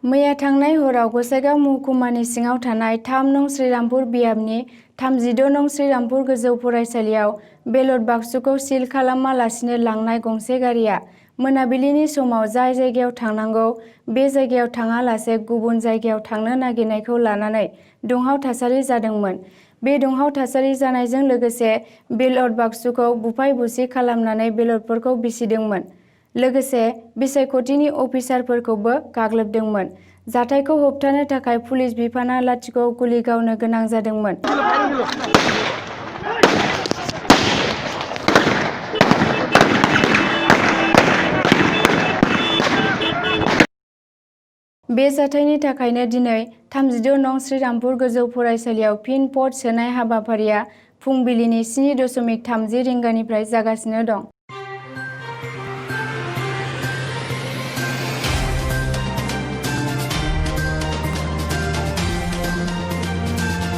मैया थांनाय हराव गसाइगाव महकुमानि सिङाव थानाय 3 नं श्रीरामपुर बियाबनि 36 नं श्रीरामपुर गोजौ फरायसालियाव बेलट बाक्सुखौ सिल खालामालासिनो लांनाय गंसे गारिया मोनाबिलिनि समाव जाय जायगायाव थांनांगौ बे जायगायाव थाङालासे गुबुन जायगायाव थांनो नागिरनायखौ लानानै दुंहाव थासारि जादोंमोन। बे दुंहाव थासारि जानायजों लोगोसे बेलट बाक्सुखौ बुफाय-बुसि खालामनानै बेलटफोरखौ बिसिदोंमोन। लोगोसे बिसायख'थिनि अफिसारफोरखौबो गाग्लोबदोंमोन। जाथायखौ होबथानो थाखाय पुलिस बिफाना लाथिख' गुलि गावनो गोनां जादोंमोन। बे जाथायनि थाखायनो दिनै 36 नं श्रीरामपुर गोजौ फरायसालियाव फिन पद सोनाय हाबाफारिया फुंबिलिनि 7:30 रिंगानिफ्राय जागासिनो दं।